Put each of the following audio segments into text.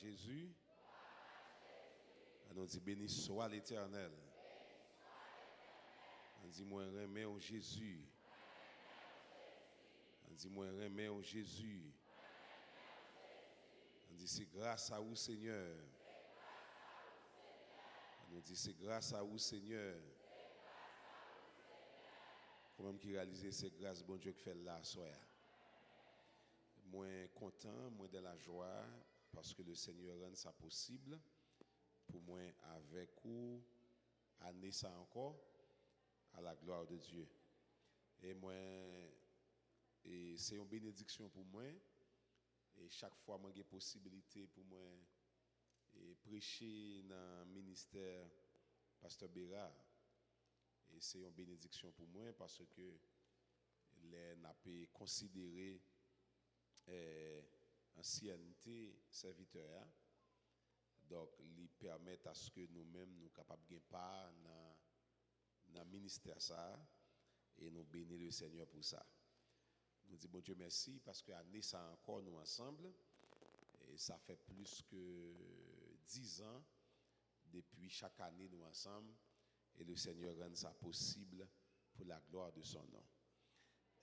Jésus. On dit béni soit l'Éternel. On dit moi remets en Jésus. On dit moi remets en Jésus. On dit c'est grâce à vous Seigneur. On dit c'est grâce à vous Seigneur. Comment qui réaliser ces grâces bon Dieu qui fait là soir. Moi content, moi de la joie parce que le Seigneur rend ça possible pour moi avec vous année ça encore à la gloire de Dieu. Et moi et c'est une bénédiction pour moi et chaque fois moi j'ai possibilité pour moi et prêcher dans le ministère pasteur Béra et c'est une bénédiction pour moi parce que les n'a pas considéré ancienneté serviteur donc ils permettent à ce que nous-mêmes nous capables de part dans le ministère ça et nous bénir le Seigneur pour ça. Nous disons bon Dieu merci parce que année ça encore nous ensemble et ça fait plus que 10 ans depuis chaque année nous ensemble et le Seigneur rend ça possible pour la gloire de son nom.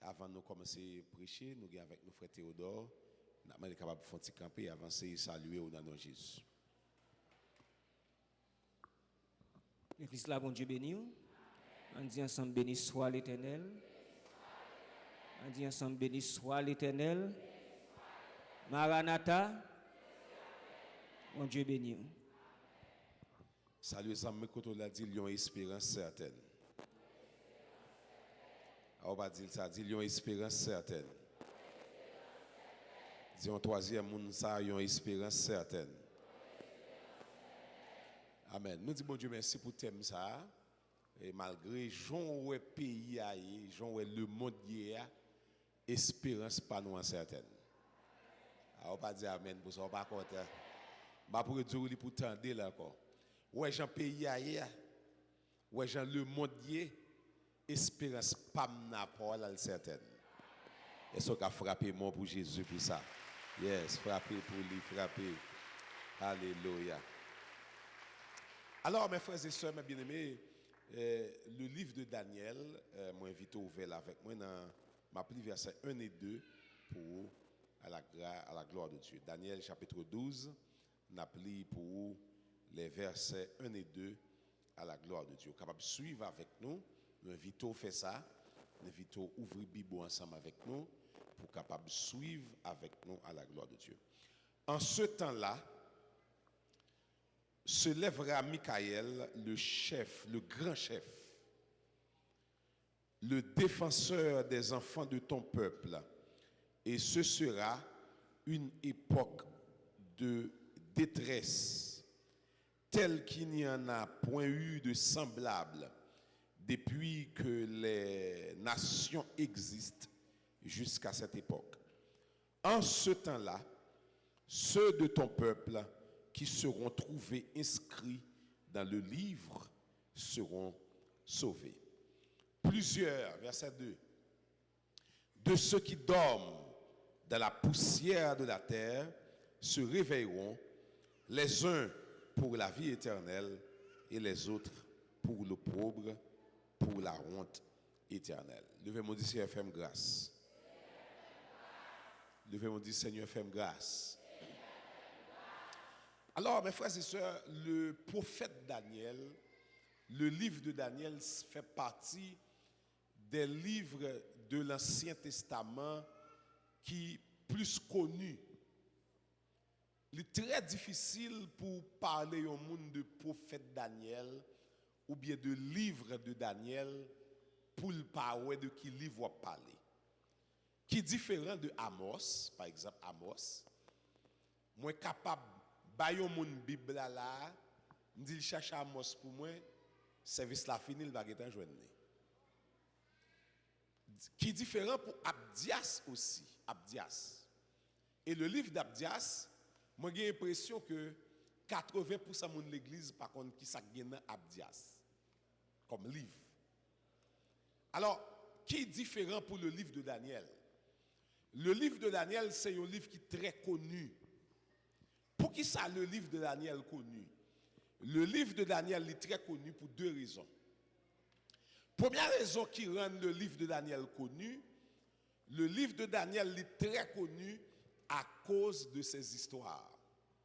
Avant de commencer à prêcher, nous sommes avec nos frères Théodore. Nous sommes capables de faire camper et avancer et saluer au nom de Jésus. L'église là, bon Dieu béni. On dit ensemble béni soit l'Éternel. On dit ensemble béni soit l'Éternel. Maranatha. Bon Dieu béni. Salut, ça me côté l'a dit, lion espérance certaine. On va dire ça, dit lion espérance certaine. Dis un troisième monde ça, une espérance certaine. Amen. Nous disons bon Dieu merci pour thème ça. Et malgré Jean ouais pays aille, Jean ouais le monde hier, espérance pas nous certaine. On pas dire amen pour ça, on pas content. Bah pour dire pour tendre là encore. Ouais Jean pays aille, ouais Jean le monde hier, espérance pas na parole certaine. Est-ce qu'on a frappé moi pour Jésus pour ça? Yes, frappé pour lui, frappé. Alléluia. Alors, mes frères et sœurs, mes bien-aimés, le livre de Daniel, moi invité ouvert avec moi dans ma pli verset 1 et 2 pour à la gloire de Dieu. Daniel chapitre 12, n'a pli pour les versets 1 et 2 à la gloire de Dieu. Capable de suivre avec nous, nous invitons à faire ça, nous invitons à ouvrir la Bible ensemble avec nous pour capable de suivre avec nous à la gloire de Dieu. En ce temps-là, se lèvera Michael, le chef, le grand chef, le défenseur des enfants de ton peuple, et ce sera une époque de détresse, telle qu'il n'y en a point eu de semblable depuis que les nations existent jusqu'à cette époque. En ce temps-là, ceux de ton peuple qui seront trouvés inscrits dans le livre seront sauvés. Plusieurs, verset 2, de ceux qui dorment dans la poussière de la terre se réveilleront, les uns pour la vie éternelle et les autres pour l'opprobre, pour la honte éternelle. Levez-moi dire Seigneur, fais-moi grâce. Levez-moi dire Seigneur, fais-moi grâce. Alors, mes frères et sœurs, le prophète Daniel, le livre de Daniel fait partie des livres de l'Ancien Testament qui plus connus. Il est très difficile pour parler au monde de prophète Daniel ou bien de livre de Daniel pour le parler de qui livre va parler. Qui est différent de Amos, par exemple Amos, moi capable bayon mon Bible là, me dit cherche Amos pour moi, service la fini, il va être joindre. Qui est différent pour Abdias aussi, Abdias. Et le livre d'Abdias, moi j'ai l'impression que 80% de l'église par contre qui ça gagne Abdias comme livre. Alors, qui est différent pour le livre de Daniel? Le livre de Daniel, c'est un livre qui est très connu. Pour qui ça le livre de Daniel connu? Le livre de Daniel est très connu pour deux raisons. Première raison qui rend le livre de Daniel connu, le livre de Daniel est très connu à cause de ses histoires.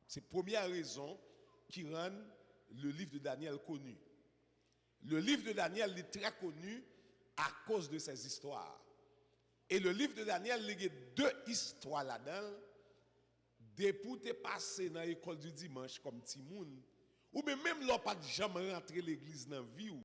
C'est la première raison qui rend le livre de Daniel connu. Le livre de Daniel est très connu à cause de ses histoires. Et le livre de Daniel, il y a deux histoires là-dedans. Depuis que tu es passé dans l'école du dimanche comme Timoun, ou même là, pas jamais rentrer l'église dans la vie.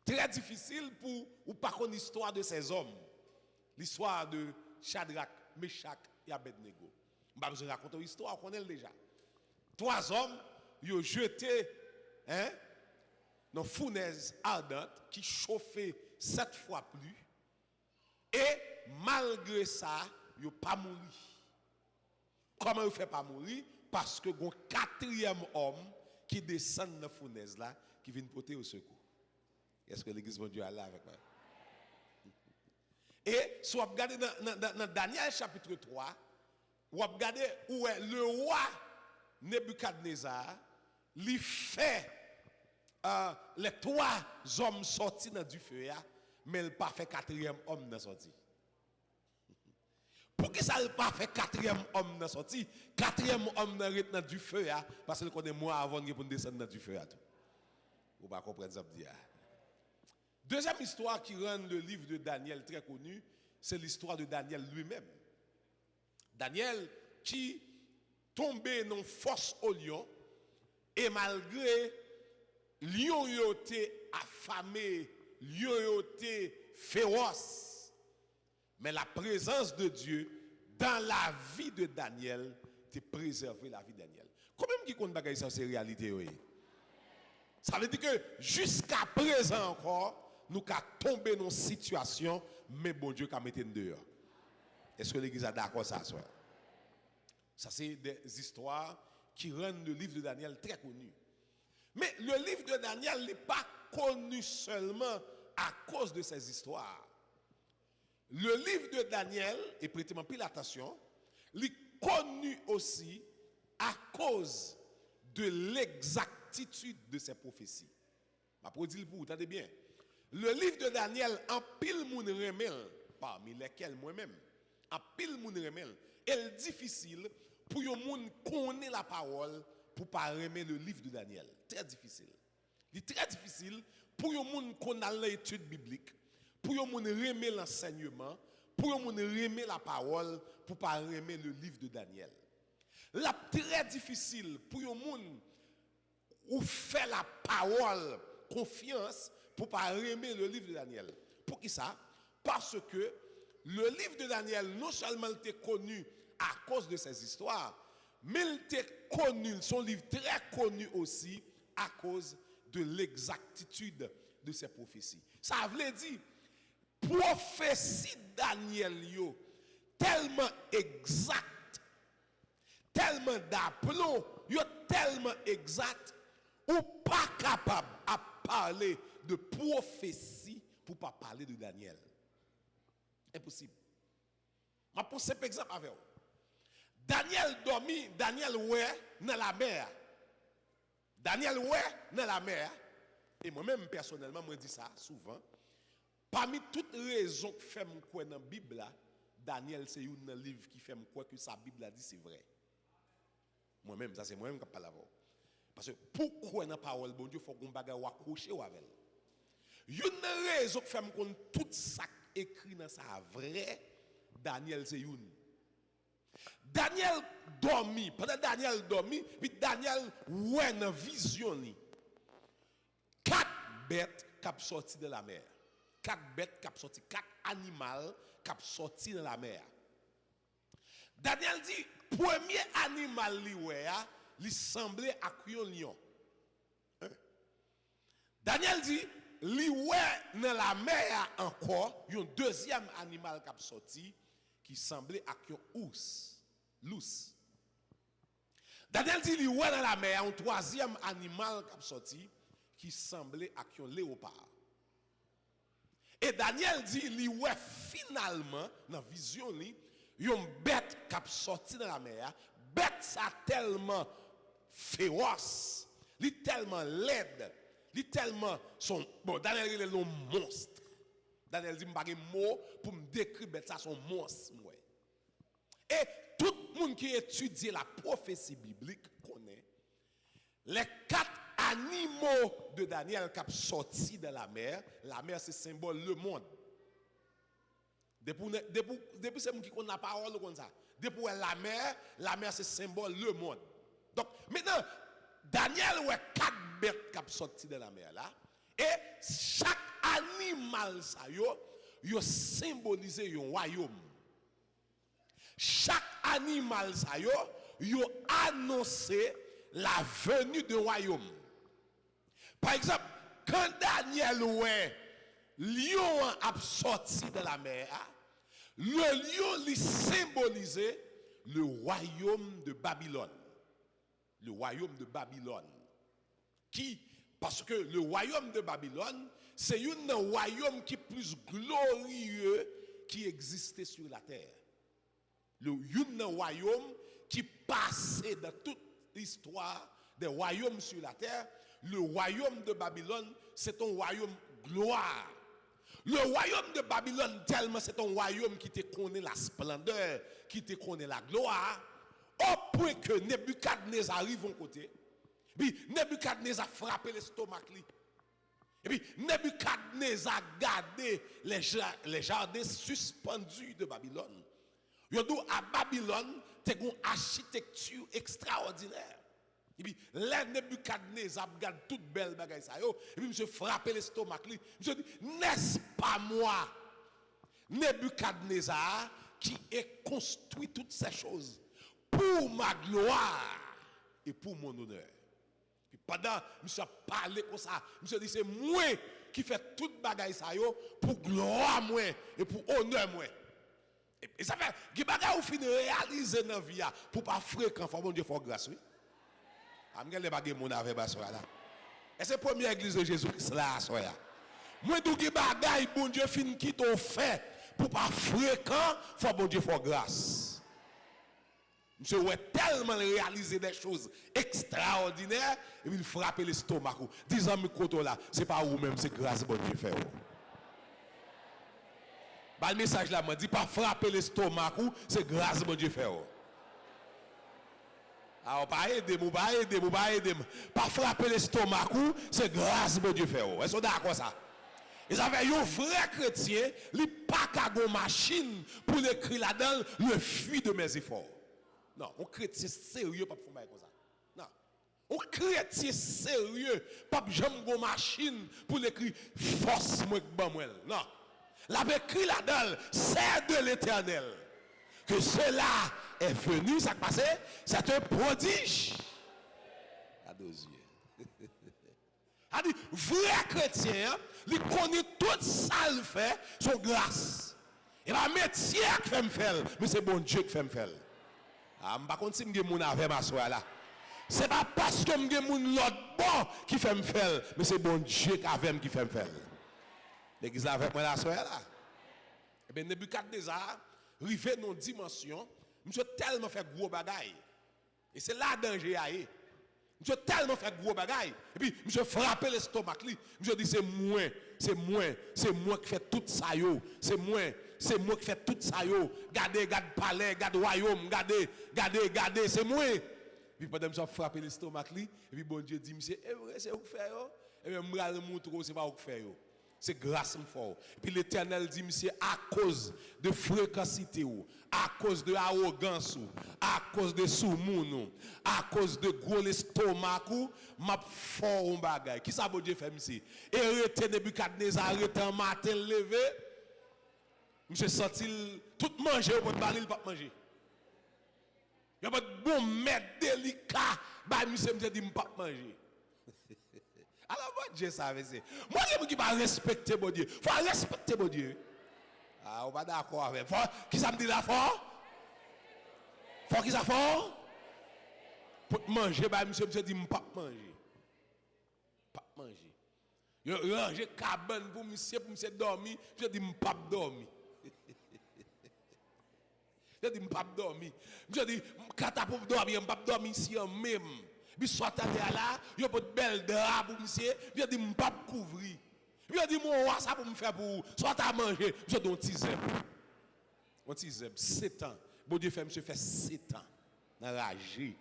Très difficile pour ou pas connaître l'histoire de ces hommes. L'histoire de Shadrach, Meshach et Abednego. Je ne vais pas vous raconter l'histoire, on connaît déjà. Trois hommes, ils ont jeté dans une fournaise ardente qui chauffait 7 fois plus. Et malgré ça, ils n'ont pas mouru. Comment ils ne font pas mourir? Parce que un quatrième homme qui descend dans la fournaise là, qui vient porter au secours. Est-ce que l'église de Dieu est là avec moi? Et si vous regardez dans Daniel chapitre 3, vous regardez où est le roi Nebuchadnezzar, il fait les 3 hommes sortis dans du feu, mais il n'a pas fait 4e homme dans sorti. Pour qui ça n'a pas fait 4e homme dans sorti? 4e homme dans du feu, parce qu'il connaît moi avant de descendre dans du feu. Vous ne pas comprendre ça. Deuxième histoire qui rend le livre de Daniel très connu, c'est l'histoire de Daniel lui-même. Daniel qui tombait dans force au lion, et malgré lion était affamé, lion était féroce, mais la présence de Dieu dans la vie de Daniel te préservé la vie de Daniel. Combien qui compte bagaille ça c'est réalité? Ça veut dire que jusqu'à présent encore, nous avons tombé dans une situation, mais bon Dieu a mis dehors. Est-ce que l'église est d'accord ça? Ça, c'est des histoires qui rendent le livre de Daniel très connu. Mais le livre de Daniel n'est pas connu seulement à cause de ces histoires. Le livre de Daniel, et prêtez-moi plus attention, il est connu aussi à cause de l'exactitude de ses prophéties. Ma pour dire pour vous, attendez bien. Le livre de Daniel, en pile moun remel, parmi lesquels moi-même, en pile moun remel, est difficile pour yon moun connaître la parole pour pas remer le livre de Daniel. Très difficile. Il est très difficile pour yon moun connaître l'étude biblique, pour yon moun remer l'enseignement, pour yon moun remer la parole pour pas remer le livre de Daniel. La très difficile pour yon moun ou fait la parole confiance pour pas remer le livre de Daniel. Pour qui ça? Parce que le livre de Daniel non seulement était connu à cause de ses histoires, mais il était connu, son livre très connu aussi à cause de l'exactitude de ses prophéties. Ça veut dire prophétie Daniel yo tellement exact, tellement d'aplomb, yo tellement exact ou pas capable à parler de prophétie pour ne pas parler de Daniel. Impossible. Je vais poser un exemple avec vous. Daniel dormi, Daniel ouais dans la mer. Daniel ouais dans la mer. Et moi-même personnellement, je dis ça souvent. Parmi toutes les raisons que fait quoi dans la Bible, Daniel c'est un livre qui fait quoi que sa Bible a dit c'est vrai. Moi-même, ça c'est moi-même qui parle avec vous. Parce que pourquoi dans la parole de Dieu, il faut qu'on bagaille ou accrocher avec elle. Une raison qui fait que tout ça écrit dans ça vrai, Daniel c'est une. Daniel dormi, pendant Daniel dormi, puis Daniel ouais dans vision. 4 bêtes qui sont sorties de la mer. 4 bêtes qui sont sorties, 4 animaux qui sont sortis de la mer. Daniel dit, premier animal il semblait à un lion. Daniel dit, dans la mer encore, il y a un deuxième animal qui a sorti qui semblait à un ours, l'ours. Daniel dit il ouais dans la mer un troisième animal qui a sorti qui semblait à un léopard. Et Daniel dit il ouais finalement dans vision li une bête qui a sorti dans la mer, bête ça tellement féroce, li tellement laide, li tellement son bon Daniel il est un monstre. Daniel dit m'pa gen mot pour me décrire bête ça son monstre moi. Et tout le monde qui étudie la prophétie biblique connaît les 4 animaux de Daniel qui sont sortis de la mer c'est symbole le monde. Depuis c'est moi qui connaît la parole comme ça. Depuis la mer c'est symbole le monde. Donc maintenant Daniel ouais 4 bêtes qui sont sorties de la mer là et chaque animal ça yo symbolise un royaume. Chaque animal ça yo annoncé la venue du royaume. Par exemple, quand Daniel ouais lion a sorti de la mer, le lion lui symbolisait le royaume de Babylone. Le royaume de Babylone. Qui parce que le royaume de Babylone, c'est un royaume qui est plus glorieux qui existait sur la terre. Le royaume qui passait dans toute l'histoire des royaumes sur la terre, le royaume de Babylone, c'est un royaume gloire. Le royaume de Babylone, tellement c'est un royaume qui te connaît la splendeur, qui te connaît la gloire, au point que Nebuchadnezzar arrive en côté, puis Nebuchadnezzar frappé l'estomac. Et puis Nebuchadnezzar gardé les jardins suspendus de Babylone. À Babylone, tu as une architecture extraordinaire. Et puis, là, Nebuchadnezzar regarde toute belle bagaille ça. Et puis, monsieur frappé l'estomac. Monsieur dit, n'est-ce pas moi, Nebuchadnezzar, qui ai construit toutes ces choses pour ma gloire et pour mon honneur. Puis, pendant, monsieur a parlé comme ça, monsieur dit, c'est moi qui fait toute bagaille ça pour gloire moi et pour honneur moi. Et ça fait que bagay ou fin réaliser dans vie pour pas fréquent faut bon Dieu faut grâce oui. Amgel les bagay mon avec ba soya là. Et c'est première église de Jésus-Christ là soya. Moi tout ki bagay bon Dieu fin qui t'ont fait pour pas fréquent faut bon Dieu faut grâce. Monsieur ouais tellement réaliser des choses extraordinaires et il frappe l'estomac. Disant mi koto là, c'est pas vous même c'est grâce bon Dieu fait. Bah, le message là m'a dit pas frapper l'estomac c'est grâce bon Dieu fait. Alors pas aider, pas frapper l'estomac c'est grâce bon Dieu fait. Est-ce que d'accord ça? Ils avaient un vrai chrétien, il pas qu'à une machine pour l'écrire là-dedans le fruit de mes efforts. Non, un chrétien sérieux pas pour faire comme ça. Non. Un chrétien sérieux pas jamais une machine pour l'écrire force moi non. La écrit là-dedans, c'est de l'Éternel. Que cela est venu, ça passe, c'est un prodige. À deux yeux. A dit, vrai chrétien, il connaît tout ça le fait, son grâce. Et la métier qui fait me faire, mais c'est bon Dieu qui fait me faire. Ah, je ne sais pas si je suis avec ma soeur là. Ce n'est pas parce que je suis l'autre bon qui fait me faire, mais c'est bon Dieu qui fait me faire. L'église avec moi la soirée là. Et bien Nebuchadnezzar arrivé dans une dimension, monsieur tellement fait gros bagaille. Et c'est là danger aille. Monsieur tellement fait gros bagaille. Et puis monsieur frappé l'estomac li. Monsieur dit c'est moi qui fait tout ça yo. C'est moi qui fait tout ça yo. Gardez palais, gardez royaume, gardez, c'est moi. Et puis pendant monsieur frappé l'estomac li, et puis bon Dieu dit monsieur, c'est vous qui fait yo. Et bien moi le montre c'est pas vous qui fait yo. C'est grâce fort. Puis l'Éternel dit, monsieur, à cause de fréquencité, à cause de arrogance, à cause de sous-moun, à cause de gros l'estomac, m'a fort un bagay. Qui ça, bon Dieu fait, monsieur? Et arrêtez Nebuchadnezzar, arrêtez un matin levé. Monsieur senti tout manger, on peut parler, il pas manger. Il y a pas de bon maître délicat, bah monsieur me dit, il pas manger. Alors, bon Dieu, ça veut dire. Moi, il y a des gens qui ne respectent pas bon Dieu. Il faut respecter bon Dieu. Ah, on va d'accord avec. Qui ça me dit là fort? Faut qui ça fort? Pour manger, bah, monsieur dit, je ne pas manger. Pas manger. Yo ranger cabane pour monsieur dormir, je dis, je ne pas dormir. Je dis, je ne pas dormir. Je dis, quand tu pour dormir, je ne pas dormir ici en même. Puis soit tu es là, il y a pas de belle drap pour monsieur, je dis, je ne pas couvrir. Je dis, moi, ça pour me faire pour soit tu as mangé, je dis, on t'isème. On t'isème, 7 ans. Bon Dieu fait, monsieur fait 7 ans. Enragé.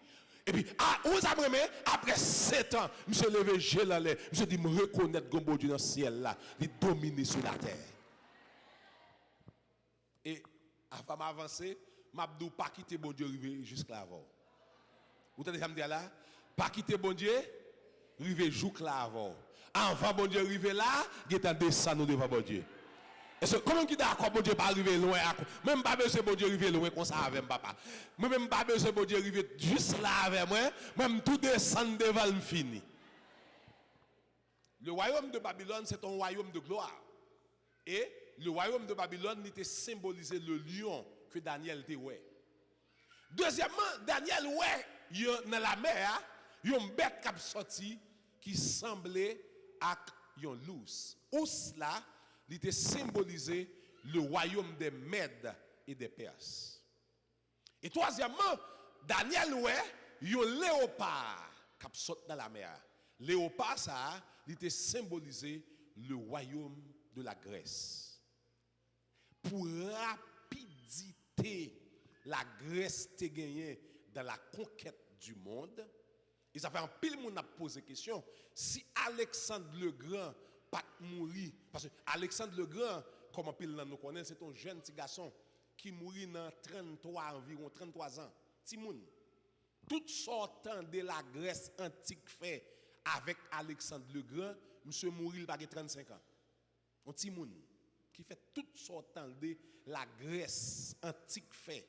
Et puis, où ça me met? Après 7 ans, monsieur levé, j'ai l'air. Monsieur dit, me reconnaître comme bon Dieu dans le ciel là, il domine sur la terre. Et avant m'avancer, m'abdou pas quitter bon Dieu arriver jusqu'à avant. Vous entendez ça me dire là? Pas quitter bon Dieu, arriver jusqu'à avant. Avant bon Dieu arriver là, il est en descendre devant bon Dieu. Est-ce que comment qui d'accord bon Dieu pas arriver loin? Même pas besoin bon Dieu arriver loin comme ça avec papa. Moi même pas besoin bon Dieu arriver juste là avec moi, même tout descendre devant le fini. Le royaume de Babylone c'est un royaume de gloire. Et le royaume de Babylone était symbolisé le lion que Daniel était ouais. Deuxièmement, Daniel ouais dans la mer, une bête qui a sorti qui semblait à un lousse. Ous là il était symbolisé le royaume des Mèdes et des Perses. Et troisièmement, Daniel ouais, un léopard qui saute dans la mer. Léopard ça, il était symbolisé le royaume de la Grèce. Pour rapidité, la Grèce te gagnée dans la conquête du monde. Et ça fait un pile monde a posé question, si Alexandre le Grand pas mourir parce que Alexandre le Grand comme pile nous connaît c'est un jeune petit garçon qui mourit dans 33 environ 33 ans petit moun tout sortant de la Grèce antique fait avec Alexandre le Grand monsieur mourir il pas 35 ans un petit moun qui fait tout sortant de la Grèce antique fait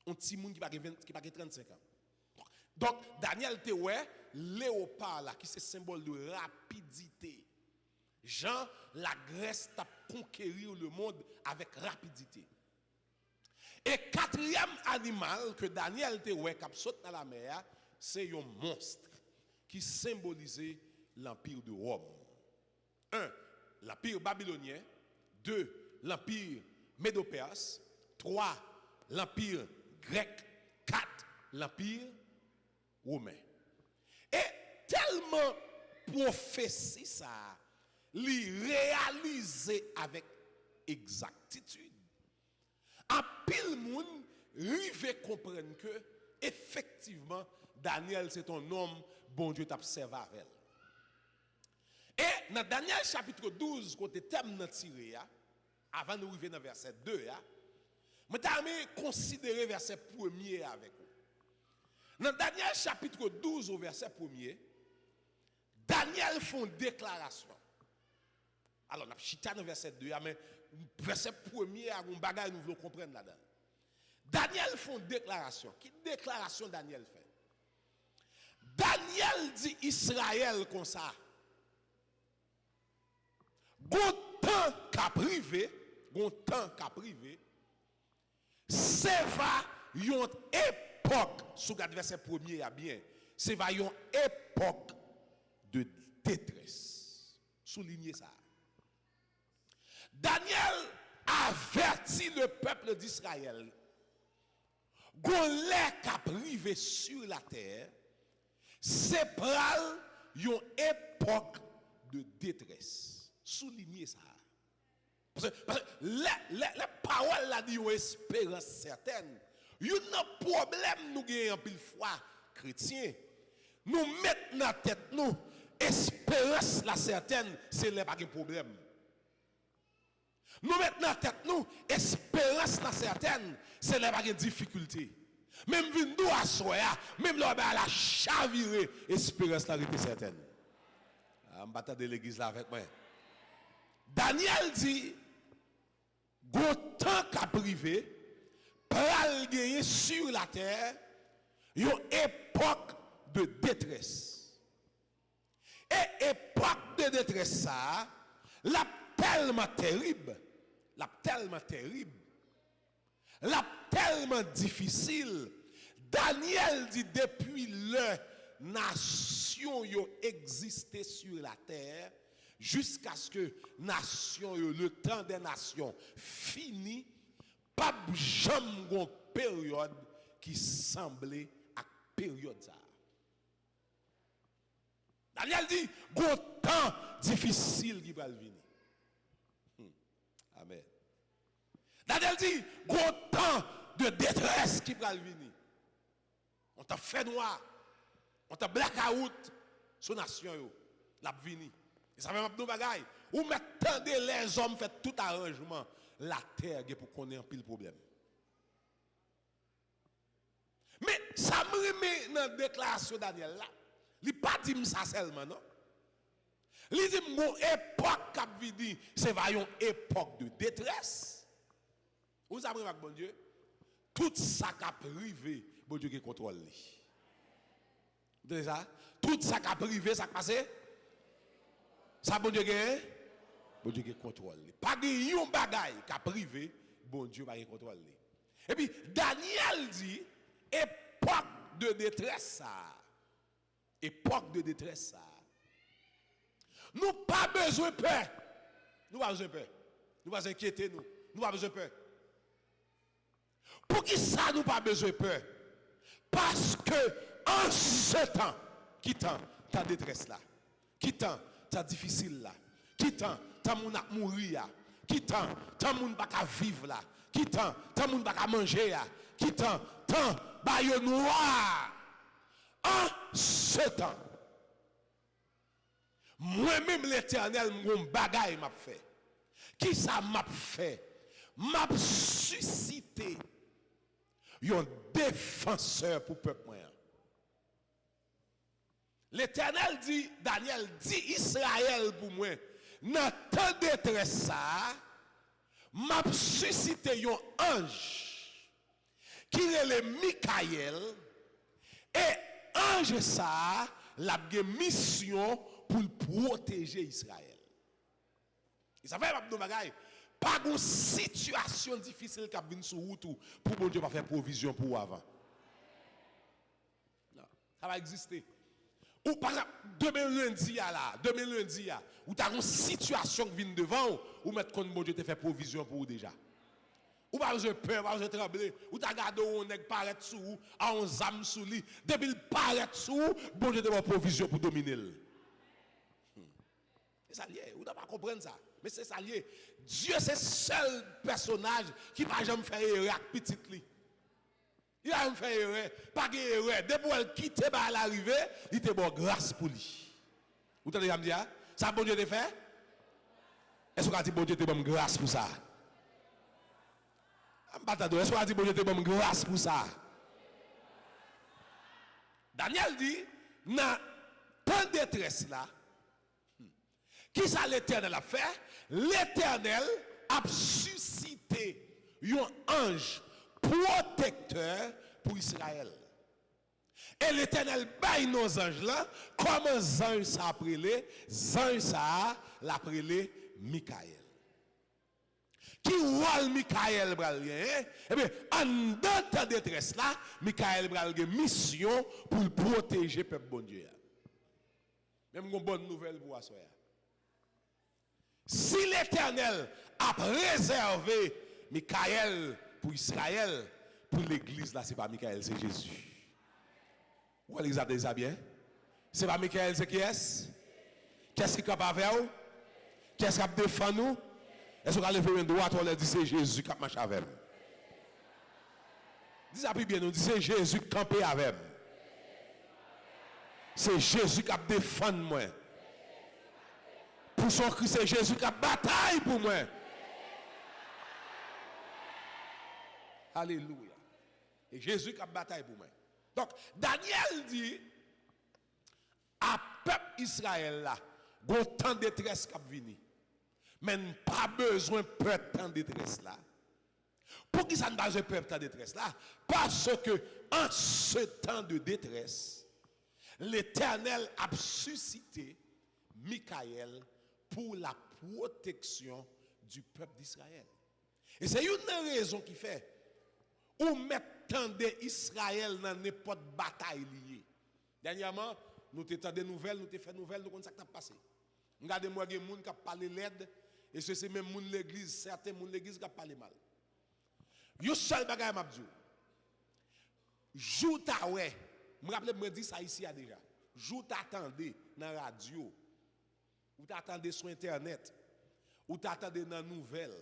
un petit moun qui pas 35 ans. Donc Daniel te ouais léopard là qui c'est symbole de rapidité. Jean, la Grèce a conquéri le monde avec rapidité. Et quatrième animal que Daniel te ouais qui saute dans la mer, c'est un monstre qui symbolisait l'empire de Rome. 1. L'empire babylonien. 2. L'empire médo-perse. 3. L'empire grec. 4. L'empire romain. Et tellement prophétie ça li réaliser avec exactitude. En pile moun rive comprendre que effectivement Daniel c'est un homme bon Dieu t'observe avec. Et dans Daniel chapitre 12 côté thème nan tiré avant de arriver dans verset 2 moi t'aimer considérer verset 1er avec vous. Dans Daniel chapitre 12 au verset 1er Daniel fait une déclaration. Alors, on a chita dans verset 2, mais verset 1er, on bagage nous voulons comprendre là-dedans. Daniel fait une déclaration. Quelle déclaration Daniel fait? Daniel dit Israël comme ça. Gon temps qu'a privé, c'est va une époque, sous le verset 1er à bien, c'est va une époque de détresse. Soulignez ça. Daniel avertit le peuple d'Israël. Gon qu'a privé sur la terre, c'est pral une époque de détresse. Soulignez ça. Parce que les paroles là dit une espérance certaine. Il y a un problème nous gagnons en pile fois chrétiens. Nous mettons dans la tête nous espérance la certaine, c'est là pas de problème. Nous mettons dans la tête nous espérance la certaine, c'est là pas de difficulté. Même vindou à soya, même là la chaviré, espérance la était certaine. On va de l'église là avec moi. Daniel dit Gotan qu'a privé, pral gagner sur la terre, une époque de détresse. Et époque de détresse ça, la tellement terrible, la tellement terrible, la tellement difficile. Daniel dit depuis le nation yo existé sur la terre jusqu'à ce que nation yo, le temps des nations fini, pas jamais une période qui semblait à période ça. Daniel dit un temps difficile qui va venir. Amen. Daniel dit un temps de détresse qui va venir. On t'a fait noir, on t'a blackout sur la nation yo, la vini. Et ça fait un bagay. Ou maintenant les hommes fait tout arrangement, la terre pour qu'on ait un pile problème. Mais ça me remet dans la déclaration de Daniel là. Il n'a pas dit ça seulement, non? Il dit mon époque qui vini, c'est une époque de détresse. Vous savez, bon Dieu, tout ça qui a privé, bon Dieu qui contrôle. Vous savez ça? Tout ça qui a privé, ça qui passe, ça bon Dieu qui contrôle. Pas de yon bagay qui a privé, bon Dieu va contrôler. Et puis Daniel dit, époque de détresse ça. Époque de détresse ça. Nous pas besoin de peur. Nous pas besoin de peur. Nous pas inquiéter nous. Nous pas besoin de peur. Pour qui ça nous pas besoin de peur? Parce que en ce temps, qui temps ta détresse là, qui temps ta difficile là, qui temps ta moun a mourir là, qui temps ta moun pas ka vivre là, qui temps ta moun pas ka manger là, qui temps tant ba yo noir. En ce temps, moi-même l'Éternel, mon bagay m'a fait. Qui ça m'a fait? M'a suscité un défenseur pour le peuple. L'Éternel dit, Daniel dit Israël pour moi, dans tant de détresse ça, m'a suscité un ange qui est le Michael et ange ça, la mission pour protéger Israël. Et ça fait pas une situation difficile qui vient sur route pour bon Dieu pas faire provision pour avant. Non, ça va exister. Ou par exemple, demain lundi où tu as une situation qui vient devant ou mettre comme bon Dieu te fait provision pour déjà. Ou pas besoin de peur, pas besoin de trembler. Ou t'as gardé un nèg paraître sous ou, a un zam sous lui. Depuis il paraît sous, bon Dieu te donne provision pour dominer. C'est ça lié, vous ne pas comprendre ça. Mais c'est ça lié. Dieu c'est le seul personnage qui ne va jamais faire erreur avec petit lui. Il va jamais faire erreur, pas de erreur. Depuis qu'il quitte à l'arrivée, il te bon grâce pour lui. Vous entendez me dire ça bon Dieu te fait? Est-ce qu'on dit bon Dieu te bon grâce pour ça? Est-ce qu'on a dit bon Dieu te donne grâce pour ça? Daniel dit, dans tant de détresse là, qui ça l'Éternel a fait? L'Éternel a suscité un ange protecteur pour Israël. Et l'Éternel baille nos anges là, comme un ange ça appelé, ange ça l'appelé Michael. Qui rôle Michael Bralien? Eh bien, en dans ta détresse là, Michael Bralien mission pour protéger le peuple bon Dieu. Même une bonne nouvelle pour vous. Si l'Éternel a préservé Michael pour Israël, pour l'église là, ce n'est pas Michael, c'est Jésus. Vous allez examiner ça bien? Ce n'est pas Michael, c'est qui est-ce? Qu'est-ce qui est capable de faire? Qu'est-ce qui a défendu nous? Est-ce qu'on a levé une droite ou on a dit c'est Jésus qui a marché avec nous? Dis ça plus bien, nous dit c'est Jésus qui a campé avec nous. C'est Jésus qui a défendu moi. Pour son Christ, c'est Jésus qui a bataille pour moi. Alléluia. Et Jésus qui a bataille pour moi. Donc, Daniel dit à peuple Israël là, il y a tant de détresse qui a venu. Mais pas besoin de peur de détresse là. Pour qui ça n'a pas besoin de peur de détresse là? Parce que en ce temps de détresse, l'Éternel a suscité Michael pour la protection du peuple d'Israël. Et c'est une raison qui fait ou mettre d'Israël dans n'importe bataille liée. Dernièrement, nous t'avons des nouvelles, nous t'avons fait nouvelles, nous connaissons ce qui a passé. Regardez-moi, il y a des gens qui ont parlé l'aide, et c'est même gens de l'église, certains gens de l'église qui ont parlé mal. Yo seul bagay m'a dit. Jou ta ouais. Me rappelle me dit ça ici déjà. Jou t'attendez dans la radio. Ou t'attendez sur internet. Ou t'attendez dans nouvelles.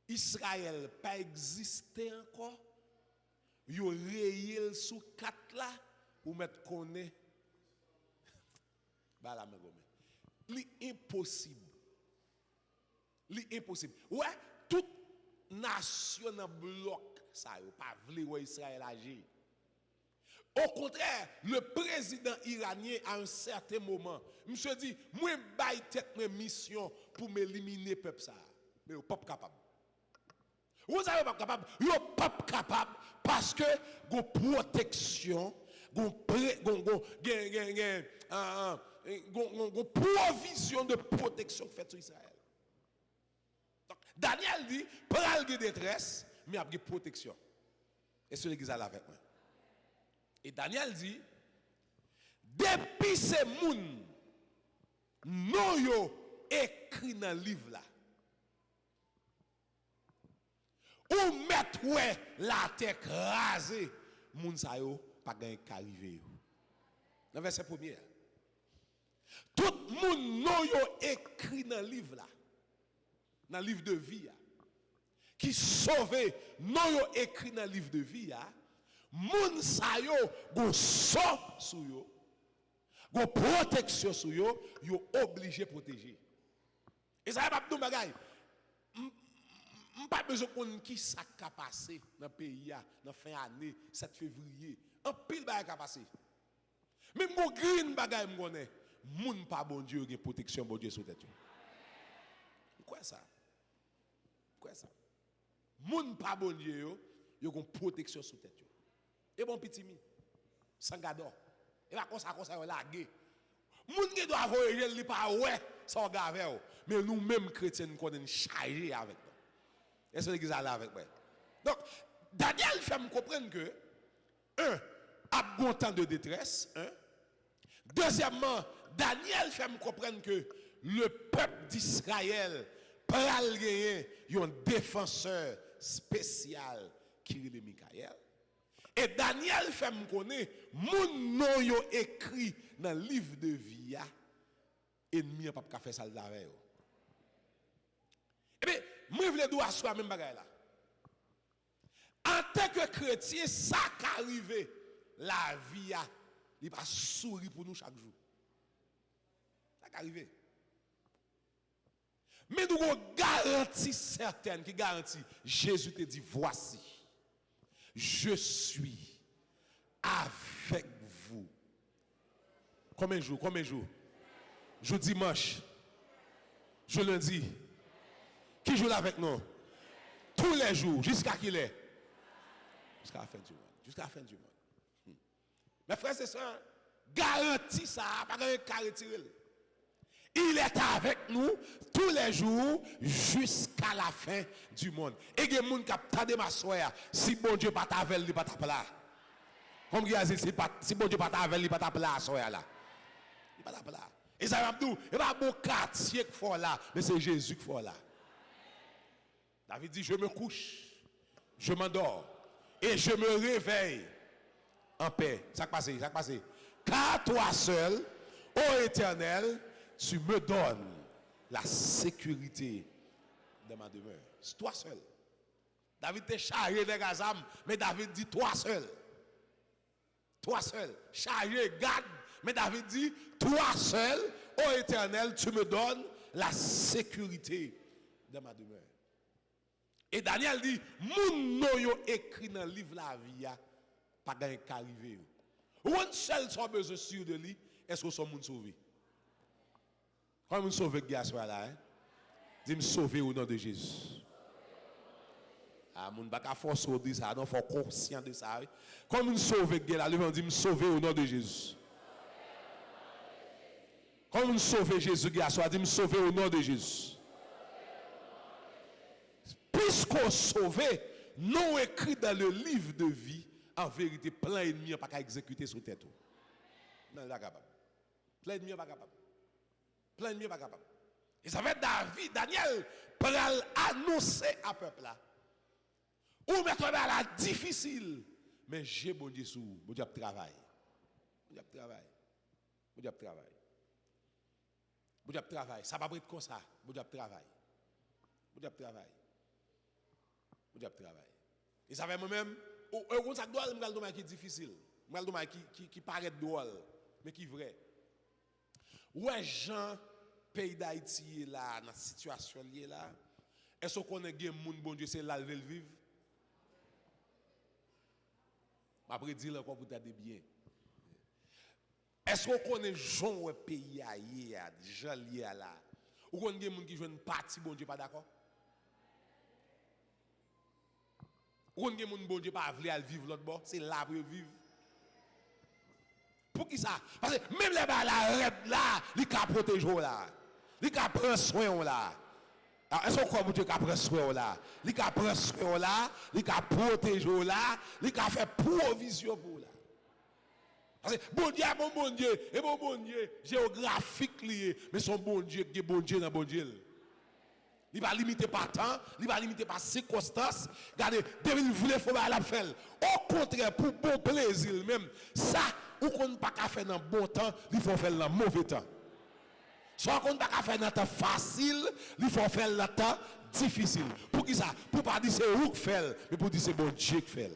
Israël pas existé encore. Yo réel sous quatre là ou mettre connaît. Bah la me gomme. Li impossible. Li impossible. Ouais, tout nation dans bloc ça yo pas vle ouais Israël agir. Au contraire, le président iranien à un certain moment, monsieur dit, moi baille tête mes mission pour m'éliminer peuple ça. Mais yo pas capable. Vous savez pas capable, yo pas capable parce que gon protection, gon provision de protection faite sur Israël. Daniel dit, pral de détresse, mais il y a protection. Et c'est l'église là avec moi. Et Daniel dit, depuis ces moun, non yo écrit dans le livre là. Ou mettre ouais la terre crasée, moun sa yo pas gagne qu'arriver. Dans verset 1er. Tout moun non yo écrit dans le livre là. Dans le livre de vie, qui sauvé, non yo écrit dans le livre de vie, moun sa yo go so sou yo, go protection sou yo, yo obligé protéger. Et ça va pas tout bagay. Pas besoin qu'on qui ça ka passé dans pays dans fin année 7 février. Un pile bagay ka passé. Même go green bagay m connaît, moun pas bon Dieu gen protection bon Dieu sous tête. Quoi ça? Quoi ça? Moun pas bon Dieu yo gon protection sous tête yo. Et bon petit mi sans gador. Et pas comme ça lagué. Moun qui doit voyager li pas ouais sans gave mais nous même chrétiens nous connaissons charger avec nous. Est-ce que l'église là avec moi? Donc Daniel fait me comprendre que a bon temps de détresse, Deuxièmement, Daniel fait me comprendre que le peuple d'Israël pral gagner un défenseur spécial qui est Michael. Et Daniel fait me connaître moun non yo écrit dans le livre de vie ennemi pas ka faire ça avec yo. Eh bien, moi je veux asseoir même bagay là. En tant que chrétien, ça qui arrive la vie il va sourire pour nous chaque jour. Ça qui arrive. Mais nous avons une garantie certaine qui garantit Jésus te dit voici. Je suis avec vous. Combien de jours? Jour dimanche. Jour lundi. Qui joue là avec nous? Tous les jours. Jusqu'à qu'il est? Jusqu'à la fin du monde. Jusqu'à la fin du monde. Mes frères et sœurs, garantie ça, pas de cas retirer. Il est avec nous tous les jours jusqu'à la fin du monde. Et il y a des gens qui attendent ma soeur. Si bon Dieu pas t'avel, il pas t'appeler. Comme il a dit, si bon Dieu pas t'avel, il pas t'appeler à soeur là. Il pas t'appeler. Et ça va me dire, il n'y a pas bon quartier qui faut là, mais c'est Jésus qui faut là. David dit, je me couche, je m'endors et je me réveille en paix. Ça passe. Car toi seul, ô Éternel, tu me donnes la sécurité de ma demeure. C'est toi seul. David t'est chargé de Gazam, mais David dit toi seul. Toi seul. Chargé, garde, mais David dit toi seul, ô Éternel, tu me donnes la sécurité de ma demeure. Et Daniel dit, moun no yo écrit dans le livre la vie, pas gagne qu'arriver. Ou un seul soit besoin sûr de lui, est-ce que son moun sauvé? Quand vous sauvez le gars là, dis-moi sauver au nom de Jésus. Ah, moun pas force au dire ça, non, faut conscient de ça. Quand vous sauvez le gars là, dis-moi sauver au nom de Jésus. Comme nous sauver Jésus, qui a soit dit, me sauver au nom de Jésus. Puisqu'on sauvé, non écrit dans le livre de vie, en vérité, plein d'ennemis n'ont pas qu'à exécuter sur tête. Non, il n'est pas capable. Plein d'ennemis n'ont pas capable. Plein d'ennemis n'ont pas capable. Et ça fait David, Daniel, pour annoncer à peuple là. Ou mettre là difficile. Mais j'ai bon Dieu sous, bon Dieu travail. Bon Dieu travail. Bon Dieu travail. Bon Dieu travail. Ça va pas être comme ça. Bon Dieu travail. Bon Dieu travail. Bon Dieu travail. Et ça fait moi-même, on ça doit me dire qui est difficile. Me dire qui paraît drôle, mais qui est vrai. Ouais, Jean pays d'Haïti est là dans cette situation liée là. Est-ce qu'on a des monde bon Dieu c'est là le vivre? Après dire encore pour t'aider bien. Est-ce qu'on connaît Jean pays ailleurs, Jean lié là? Ou qu'on a des monde qui joue une partie bon Dieu pas d'accord? Ou qu'on a des monde bon Dieu pas vouloir vivre l'autre bord, c'est là pour vivre. Pour qui ça? Parce que même les balles là, ils peuvent protéger là. Ils peuvent prendre soin là. Est-ce qu'on croit que Dieu prend soin là? Ils peuvent prendre soin là, ils peuvent protéger là, ils peuvent faire provision pour là. Parce que bon Dieu, bon Dieu, et bon Dieu géographique lié, mais son bon Dieu qui est bon Dieu dans bon Dieu. Il ne va pas limiter par temps, il ne va pas limiter par circonstances. Regardez, David voulait faire la faire. Au contraire, pour bon plaisir même, ça, ou qu'on ne peut pas faire dans bon temps, il faut faire dans mauvais temps. Soit qu'on ne peut pas faire dans temps facile, il faut faire dans temps difficile. Pour qui ça? Pour ne pas dire c'est vous qui fait, mais pour dire c'est bon Dieu qui fait.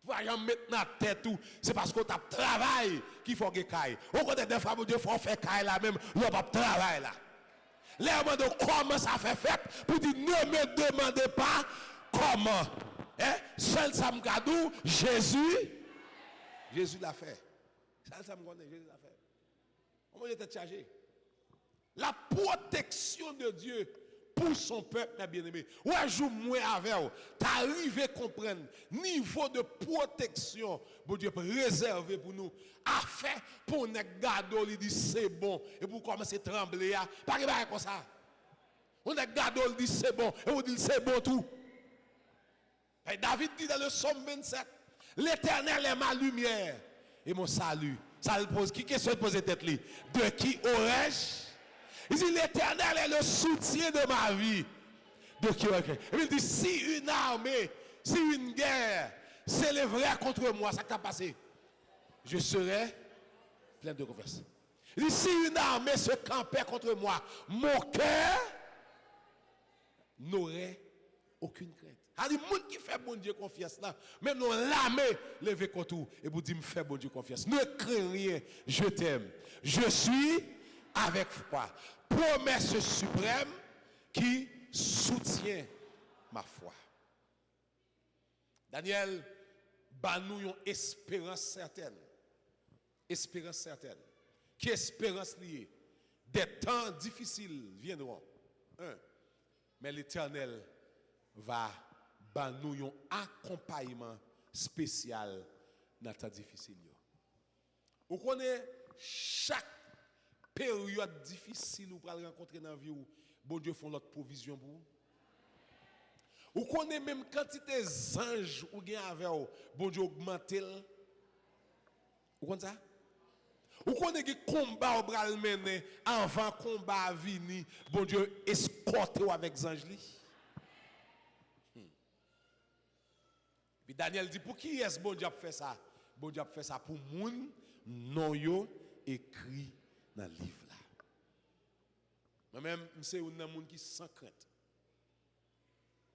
Pour ne mettre dans la tête tout, c'est parce qu'on a travail qu'il faut que caille. Au contraire, des fois, Dieu faut faire caille là même, il n'y a pas de travail là. Les gens de comment ça fait fait pour dire ne me demandez pas comment. Seul ça me gadou, Jésus l'a fait. Seul ça me connaît, Jésus l'a fait. Comment j'étais chargé? La protection de Dieu pour son peuple, mes bien-aimés. Ouais, joue moins avec vous. T'arrives à comprendre niveau de protection que Dieu peut réserver pour nous. Afin pour nous garder, il dit c'est bon. Et pour commencer à trembler, pas comme ça. On a gardé, il dit c'est bon. Et on dit c'est bon tout. Et David dit dans le psaume 27, l'Éternel est ma lumière et mon salut. Ça le pose. Qui question de poser tête li? De qui aurais-je? Il dit l'Éternel est le soutien de ma vie. De qui aurais-je? Et il dit si une armée, si une guerre s'élèverait contre moi, ça t'a passé. Je serai plein de confiance. Il dit si une armée se campait contre moi, mon cœur n'aurait aucune crainte. Il dit, les gens qui fait bon Dieu confiance là, même dans l'armée, levez contre vous et vous dites, me fait bon Dieu confiance. Ne crains rien, je t'aime. Je suis avec toi. Promesse suprême qui soutient ma foi. Daniel, nous une espérance certaine. Espérance certaine. Qui espérance liée? Des temps difficiles viendront. Mais l'Éternel va nous un accompagnement spécial dans le temps difficile. Vous connaissez chaque période difficile où vous allez rencontrer dans la vie où bon Dieu fait notre provision pour vous. Vous connaissez même quantité d'anges ou bien avec vous, bon Dieu augmente. Vous connaissez ça? Vous connaissez que combat au bras mené avant combat venir, bon Dieu escorte avec les anges. Puis Daniel dit pour qui est-ce bon Dieu fait ça? Bon Dieu fait ça pour moun non yo écrit dans le livre là. Moi-même, c'est un monde qui sans crainte.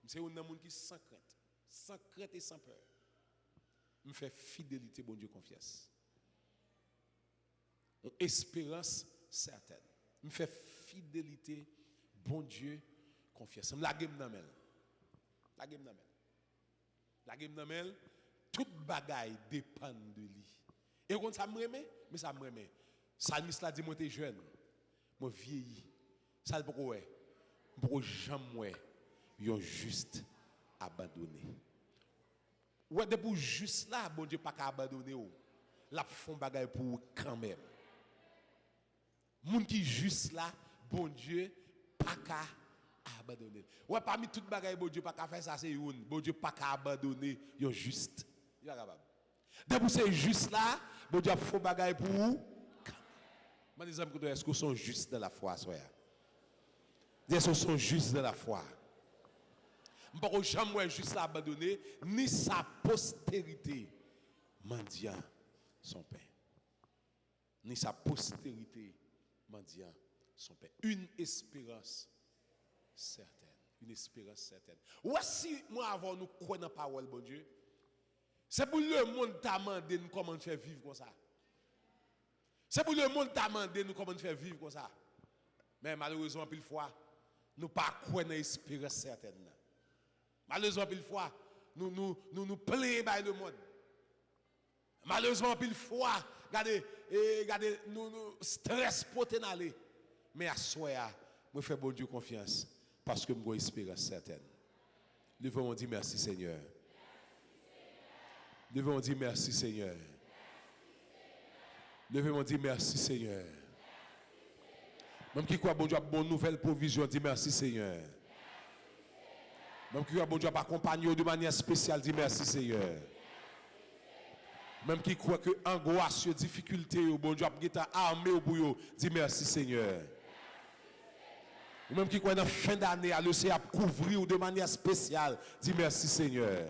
C'est un monde qui sans crainte et sans peur. Me fait fidélité, bon Dieu, confiance. Donc, espérance certaine. Me fait fidélité, bon Dieu, confiance. Me la game namel. La game namel. La game namel, toute bagaille dépend de lui. Et quand ça me remet, mais ça me remet. Salmiste l'a dit, moi, t'es jeune, moi, vieilli. Ça le pourquoi? Pour jamais, yon juste abandonné. Ouais, de pour juste là, bon Dieu, pas qu'à abandonner. La font bagaille pour quand même. Moun qui juste là, bon Dieu, pas qu'à abandonner. Ouais, parmi toutes bagaille, bon Dieu, pas qu'à faire ça, c'est une. Bon Dieu, pas qu'à abandonner, yo juste. Yo capable. D'abord, c'est juste là, bon Dieu, faut bagaille pour vous. Moi, les amis, est-ce qu'ils sont justes dans la foi, soya? Est-ce qu'ils sont justes dans la foi? Je ne peux pas jamais juste abandonner, ni sa postérité, mendiant son pain. Ni sa postérité, mendiant son pain. Une espérance certaine. Une espérance certaine. Voici, moi, avant nous croire dans la parole, bon Dieu, c'est pour le monde t'a demandé nous comment faire vivre comme ça. C'est pour le monde t'a demandé nous comment faire vivre comme ça. Mais malheureusement, pile fois, nous pas croire dans l'espérance certaine. Malheureusement, pile fois, nous plaignons par le monde. Malheureusement, pile fois, regardez, nous stress pour aller. Mais à soi, je fais bon Dieu confiance parce que j'ai espérance certaine. Levons-nous dire merci Seigneur. Levons-nous dire merci Seigneur. Levez-moi dire merci Seigneur. Même qui croit bon Dieu a bonne nouvelle provision, dit merci Seigneur. Même qui croit bon Dieu a accompagné de manière spéciale, dit merci Seigneur. Même qui croit que angoisse, difficulté, bon Dieu a armé au bouillot, dit merci Seigneur. Même qui croit dans la fin d'année, le Seigneur a couvrir de manière spéciale, dit merci Seigneur.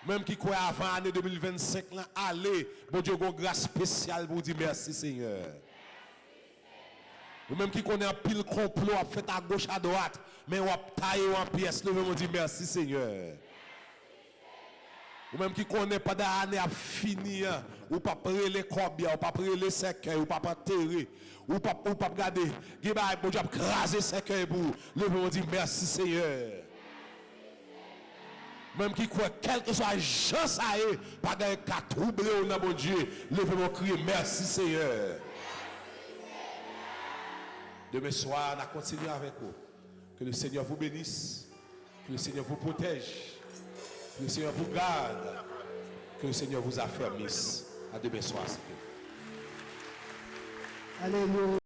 Même qui croit avant l'année 2025, allez, bon Dieu, une grâce spéciale pour dire merci Seigneur. Ou même qui connaît un pile complot, a fait à gauche, à droite, mais on a taillé en pièces, nous on dit merci Seigneur. Ou même qui connaît pas d'année à finir, ou pas prendre les corbia, ou pas prendre les cercueils, ou pas enterrer, ou pas regarder, bon Dieu, craser cercueil pour nous on dit merci Seigneur. Même qui croit, quel que soit Jean ça est, pas de cas troublé au nom de Dieu, levez-moi crier merci Seigneur. Demain soir, on a continué avec vous. Que le Seigneur vous bénisse, que le Seigneur vous protège, que le Seigneur vous garde, que le Seigneur vous affermisse. À demain soir, s'il vous plaît. Alléluia.